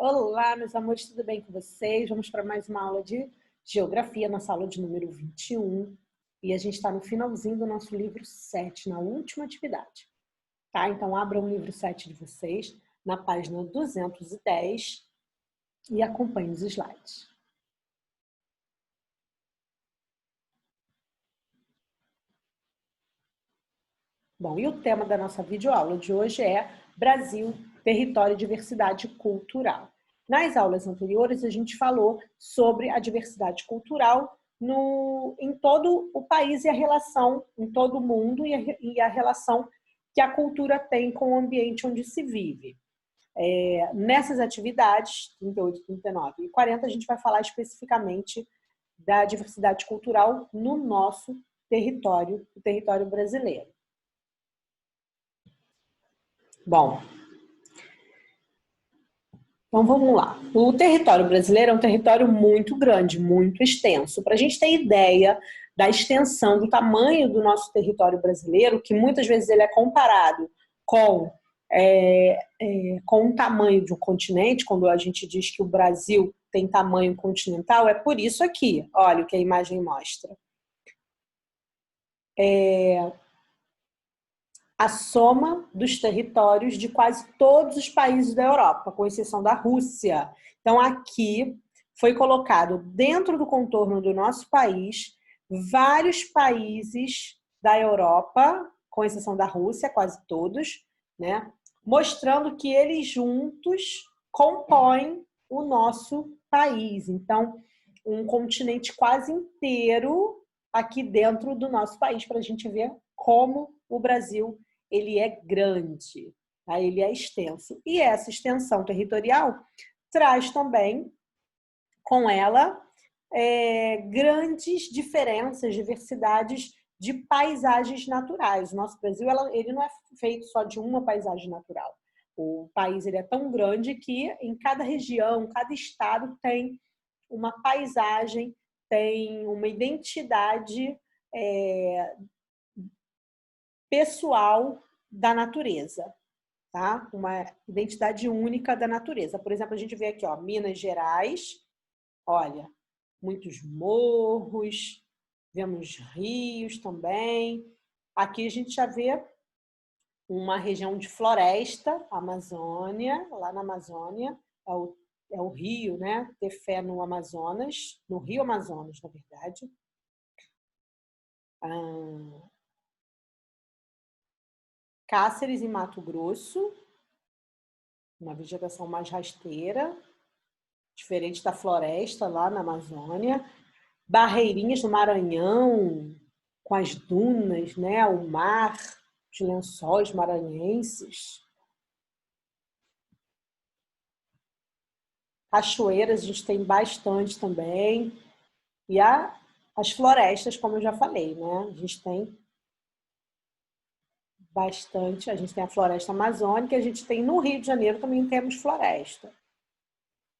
Olá, meus amores, tudo bem com vocês? Vamos para mais uma aula de Geografia, nossa aula de número 21. E a gente está no finalzinho do nosso livro 7, na última atividade. Tá? Então, abram o livro 7 de vocês, na página 210, e acompanhem os slides. Bom, e o tema da nossa videoaula de hoje é Brasil, Território e Diversidade Cultural. Nas aulas anteriores, a gente falou sobre a diversidade cultural em todo o país e a relação, em todo o mundo, e a relação que a cultura tem com o ambiente onde se vive. Nessas atividades, 38, 39 e 40, a gente vai falar especificamente da diversidade cultural no nosso território, o território brasileiro. Bom, então vamos lá. O território brasileiro é um território muito grande, muito extenso. Para a gente ter ideia da extensão, do tamanho do nosso território brasileiro, que muitas vezes ele é comparado com o tamanho de um continente, quando a gente diz que o Brasil tem tamanho continental, é por isso aqui, olha o que a imagem mostra. A soma dos territórios de quase todos os países da Europa, com exceção da Rússia. Então, aqui foi colocado dentro do contorno do nosso país vários países da Europa, com exceção da Rússia, quase todos, né? Mostrando que eles juntos compõem o nosso país. Então, um continente quase inteiro aqui dentro do nosso país, para a gente ver como o Brasil ele é grande, tá? Ele é extenso. E essa extensão territorial traz também com ela grandes diferenças, diversidades de paisagens naturais. O nosso Brasil ele não é feito só de uma paisagem natural. O país ele é tão grande que em cada região, cada estado tem uma paisagem, tem uma identidade pessoal da natureza, tá? Uma identidade única da natureza. Por exemplo, a gente vê aqui, ó, Minas Gerais, olha, muitos morros, vemos rios também. Aqui a gente já vê uma região de floresta, Amazônia, lá na Amazônia, é o rio, né? Tefé no Amazonas, no Rio Amazonas, na verdade. Cáceres, em Mato Grosso, uma vegetação mais rasteira, diferente da floresta lá na Amazônia. Barreirinhas no Maranhão, com as dunas, né? O mar, os lençóis maranhenses. Cachoeiras a gente tem bastante também. E as florestas, como eu já falei, né? A gente tem bastante. A gente tem a floresta amazônica, a gente tem no Rio de Janeiro também temos floresta,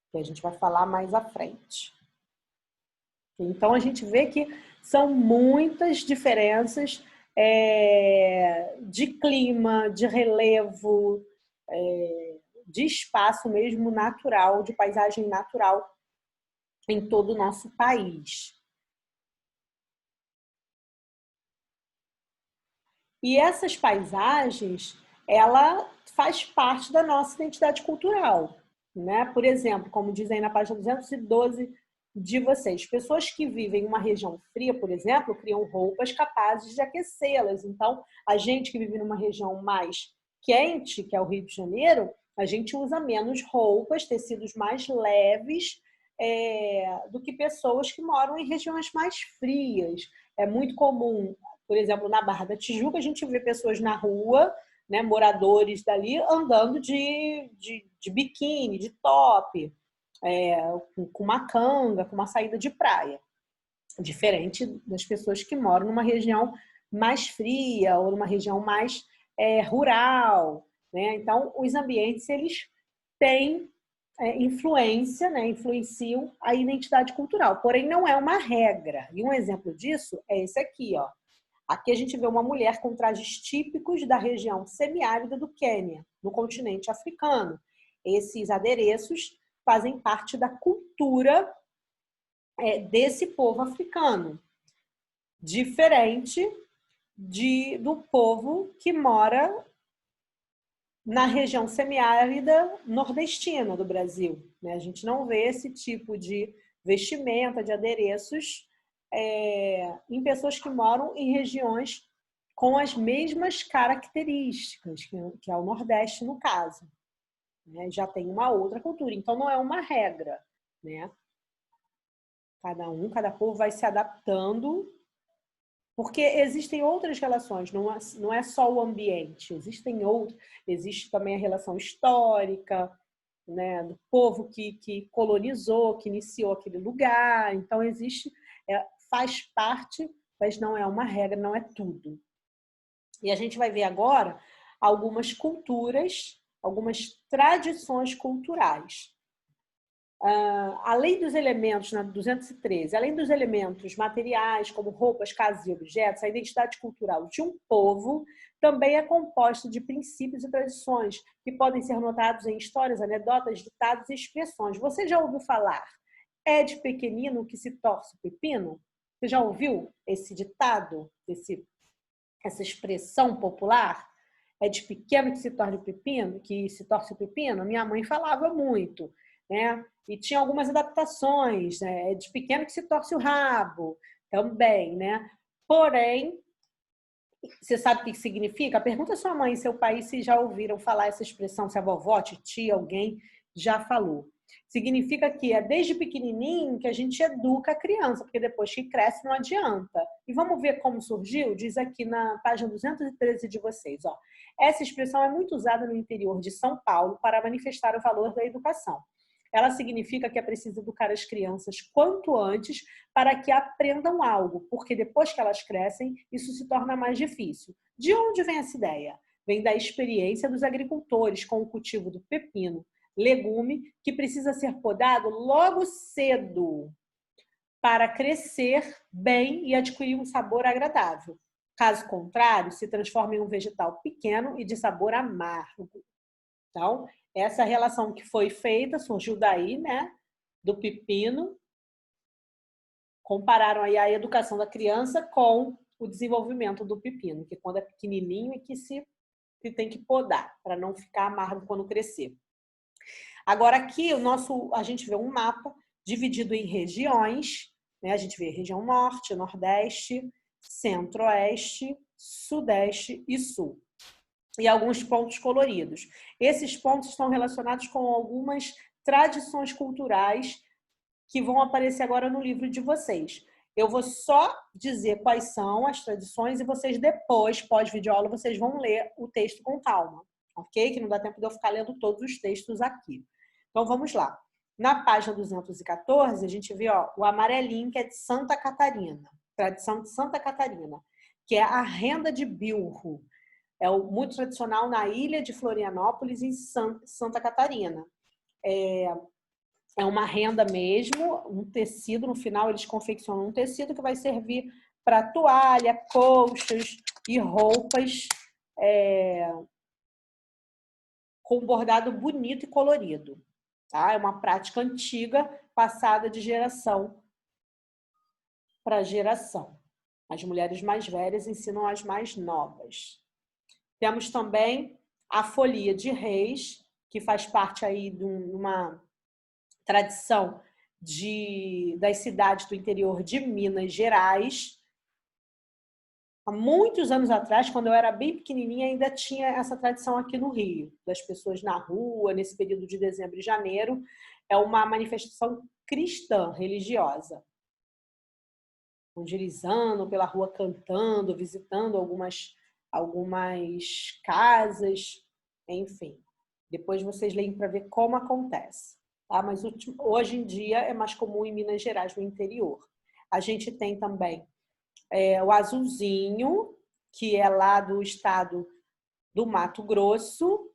que a gente vai falar mais à frente. Então a gente vê que são muitas diferenças de clima, de relevo, de espaço mesmo natural, de paisagem natural em todo o nosso país. E essas paisagens, ela faz parte da nossa identidade cultural, né? Por exemplo, como diz aí na página 212 de vocês, pessoas que vivem em uma região fria, por exemplo, criam roupas capazes de aquecê-las. Então, a gente que vive numa região mais quente, que é o Rio de Janeiro, a gente usa menos roupas, tecidos mais leves, do que pessoas que moram em regiões mais frias. É muito comum, por exemplo, na Barra da Tijuca, a gente vê pessoas na rua, né, moradores dali, andando de biquíni, de top, com uma canga, com uma saída de praia. Diferente das pessoas que moram numa região mais fria ou numa região mais rural, né? Então, os ambientes, eles têm influência, né? Influenciam a identidade cultural, porém não é uma regra. E um exemplo disso é esse aqui, ó. Aqui a gente vê uma mulher com trajes típicos da região semiárida do Quênia, no continente africano. Esses adereços fazem parte da cultura desse povo africano, diferente do povo que mora na região semiárida nordestina do Brasil. Né? A gente não vê esse tipo de vestimenta, de adereços em pessoas que moram em regiões com as mesmas características, que é o Nordeste, no caso. Né? Já tem uma outra cultura, então não é uma regra. Né? Cada povo vai se adaptando, porque existem outras relações, não é só o ambiente, existem outras. Existe também a relação histórica, né, do povo que colonizou, que iniciou aquele lugar. Então, faz parte, mas não é uma regra, não é tudo. E a gente vai ver agora algumas culturas, algumas tradições culturais. Além dos elementos, na 213, além dos elementos materiais, como roupas, casas e objetos, a identidade cultural de um povo também é composta de princípios e tradições que podem ser notados em histórias, anedotas, ditados e expressões. Você já ouviu falar? É de pequenino que se torce o pepino? Você já ouviu esse ditado, essa expressão popular? É de pequeno que se torce o pepino? Que se torce o pepino? Minha mãe falava muito, né? E tinha algumas adaptações, né? É de pequeno que se torce o rabo, também, né? Porém, você sabe o que significa? Pergunta à sua mãe e seu pai se já ouviram falar essa expressão, se a vovó, a titia, alguém já falou. Significa que é desde pequenininho que a gente educa a criança, porque depois que cresce não adianta. E vamos ver como surgiu? Diz aqui na página 213 de vocês. Ó. Essa expressão é muito usada no interior de São Paulo para manifestar o valor da educação. Ela significa que é preciso educar as crianças quanto antes para que aprendam algo, porque depois que elas crescem, isso se torna mais difícil. De onde vem essa ideia? Vem da experiência dos agricultores com o cultivo do pepino, legume que precisa ser podado logo cedo para crescer bem e adquirir um sabor agradável. Caso contrário, se transforma em um vegetal pequeno e de sabor amargo. Então, essa relação que foi feita surgiu daí, né, do pepino. Compararam aí a educação da criança com o desenvolvimento do pepino, que quando é pequenininho é que se tem que podar para não ficar amargo quando crescer. Agora aqui a gente vê um mapa dividido em regiões, né? A gente vê região norte, nordeste, centro-oeste, sudeste e sul. E alguns pontos coloridos. Esses pontos estão relacionados com algumas tradições culturais que vão aparecer agora no livro de vocês. Eu vou só dizer quais são as tradições e vocês depois, pós-videoaula, vocês vão ler o texto com calma, ok? Que não dá tempo de eu ficar lendo todos os textos aqui. Então, vamos lá. Na página 214, a gente vê o amarelinho, que é de Santa Catarina. Tradição de Santa Catarina, que é a renda de bilro. É muito tradicional na ilha de Florianópolis, em Santa Catarina. É uma renda mesmo, um tecido, no final eles confeccionam um tecido que vai servir para toalha, colchas e roupas com bordado bonito e colorido. Tá? É uma prática antiga, passada de geração para geração. As mulheres mais velhas ensinam as mais novas. Temos também a folia de reis, que faz parte aí de uma tradição das cidades do interior de Minas Gerais. Há muitos anos atrás, quando eu era bem pequenininha, ainda tinha essa tradição aqui no Rio, das pessoas na rua, nesse período de dezembro e janeiro. É uma manifestação cristã, religiosa, onde eles andam pela rua cantando, visitando algumas casas, enfim. Depois vocês leem para ver como acontece. Tá? Mas hoje em dia é mais comum em Minas Gerais, no interior. A gente tem também o azulzinho, que é lá do estado do Mato Grosso.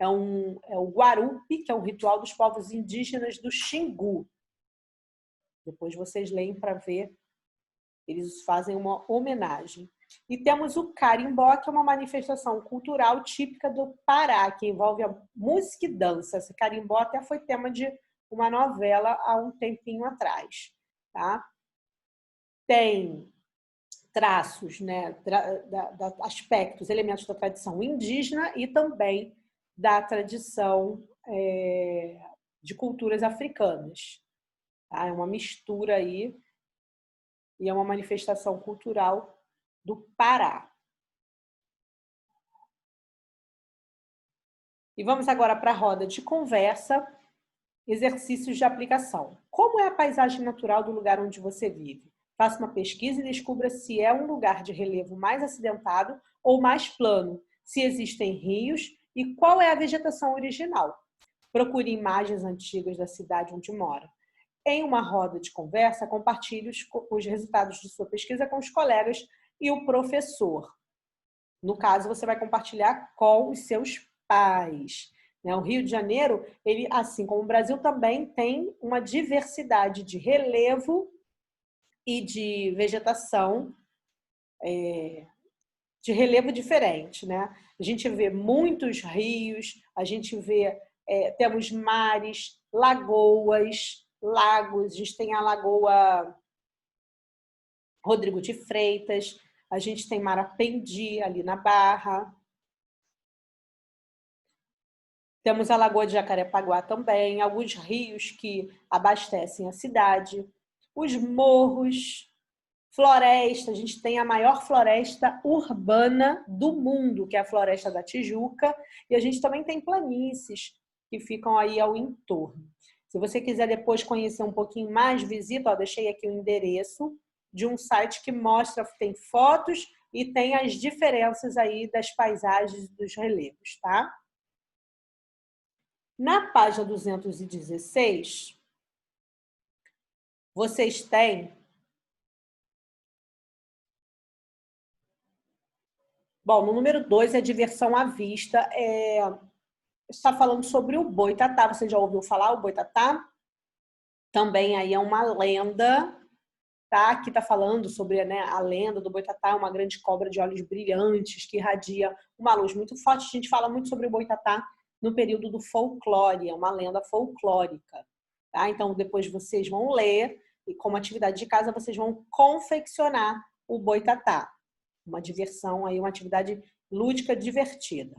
É o Guarupi, que é um ritual dos povos indígenas do Xingu. Depois vocês leem para ver. Eles fazem uma homenagem. E temos o carimbó, que é uma manifestação cultural típica do Pará, que envolve a música e dança. Esse carimbó até foi tema de uma novela há um tempinho atrás, tá? Tem traços, né, aspectos, elementos da tradição indígena e também da tradição de culturas africanas. Tá? É uma mistura aí e é uma manifestação cultural do Pará. E vamos agora para a roda de conversa, exercícios de aplicação. Como é a paisagem natural do lugar onde você vive? Faça uma pesquisa e descubra se é um lugar de relevo mais acidentado ou mais plano, se existem rios e qual é a vegetação original. Procure imagens antigas da cidade onde mora. Em uma roda de conversa, compartilhe os resultados de sua pesquisa com os colegas e o professor. No caso, você vai compartilhar com os seus pais. O Rio de Janeiro, ele, assim como o Brasil, também tem uma diversidade de relevo e de vegetação, de relevo diferente, né? A gente vê muitos rios, a gente vê, temos mares, lagoas, lagos, a gente tem a Lagoa Rodrigo de Freitas, a gente tem Marapendi ali na Barra, temos a Lagoa de Jacarepaguá também, alguns rios que abastecem a cidade, os morros, floresta, a gente tem a maior floresta urbana do mundo, que é a Floresta da Tijuca, e a gente também tem planícies que ficam aí ao entorno. Se você quiser depois conhecer um pouquinho mais, visita, ó, deixei aqui o endereço de um site que mostra, tem fotos e tem as diferenças aí das paisagens e dos relevos, tá? Na página 216, vocês têm... Bom, no número 2 é diversão à vista. Está falando sobre o boitatá. Você já ouviu falar o boitatá? Também aí é uma lenda, tá? Aqui está falando sobre, né, a lenda do boitatá, uma grande cobra de olhos brilhantes que irradia uma luz muito forte. A gente fala muito sobre o boitatá no período do folclore, é uma lenda folclórica, tá? Então, depois vocês vão ler e, como atividade de casa, vocês vão confeccionar o boitatá. Uma diversão aí, uma atividade lúdica divertida.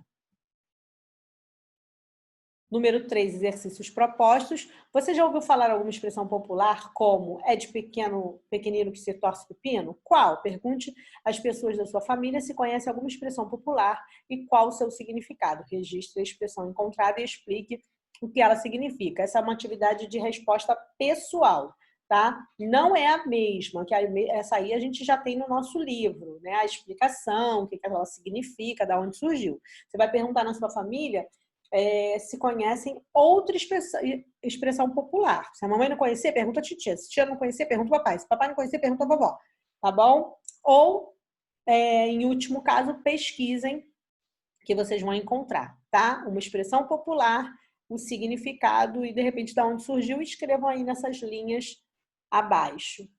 Número 3, exercícios propostos. Você já ouviu falar alguma expressão popular como é de pequenino que se torce pepino? Qual? Pergunte às pessoas da sua família se conhece alguma expressão popular e qual o seu significado. Registre a expressão encontrada e explique o que ela significa. Essa é uma atividade de resposta pessoal, tá? Não é a mesma, que essa aí a gente já tem no nosso livro, né? A explicação, o que ela significa, de onde surgiu. Você vai perguntar na sua família se conhecem outra expressão popular. Se a mamãe não conhecer, pergunta a titia. Se a tia não conhecer, pergunta o papai. Se o papai não conhecer, pergunta a vovó. Tá bom? Ou, em último caso, pesquisem que vocês vão encontrar, tá? Uma expressão popular, o significado e, de repente, de onde surgiu, escrevam aí nessas linhas abaixo.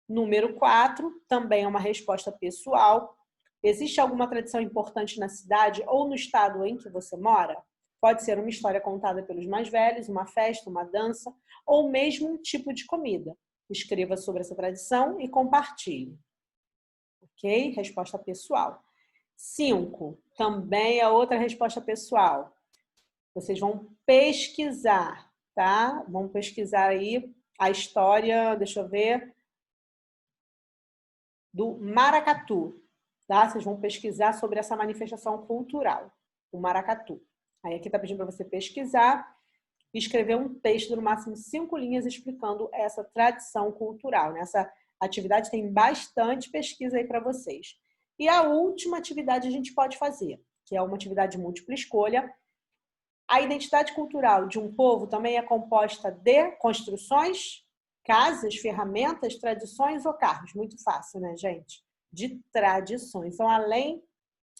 Número 4, também é uma resposta pessoal. Existe alguma tradição importante na cidade ou no estado em que você mora? Pode ser uma história contada pelos mais velhos, uma festa, uma dança, ou mesmo um tipo de comida. Escreva sobre essa tradição e compartilhe. Ok? Resposta pessoal. 5, também é outra resposta pessoal. Vocês vão pesquisar, tá? Vão pesquisar aí a história, deixa eu ver, do maracatu, tá? Vocês vão pesquisar sobre essa manifestação cultural, o maracatu. Aí aqui está pedindo para você pesquisar e escrever um texto, no máximo 5 linhas, explicando essa tradição cultural. Nessa atividade tem bastante pesquisa aí para vocês. E a última atividade a gente pode fazer, que é uma atividade de múltipla escolha. A identidade cultural de um povo também é composta de construções, casas, ferramentas, tradições ou carros. Muito fácil, né, gente? De tradições. Então, além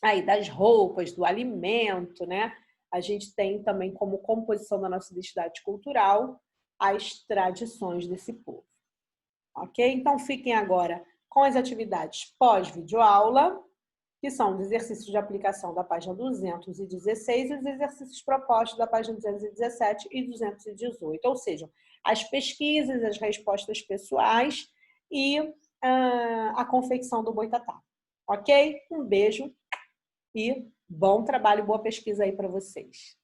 aí das roupas, do alimento, né? A gente tem também como composição da nossa identidade cultural as tradições desse povo. Ok? Então, fiquem agora com as atividades pós-videoaula. que são os exercícios de aplicação da página 216 e os exercícios propostos da página 217 e 218, ou seja, as pesquisas, as respostas pessoais e a confecção do boitatá. Ok? Um beijo e bom trabalho, boa pesquisa aí para vocês.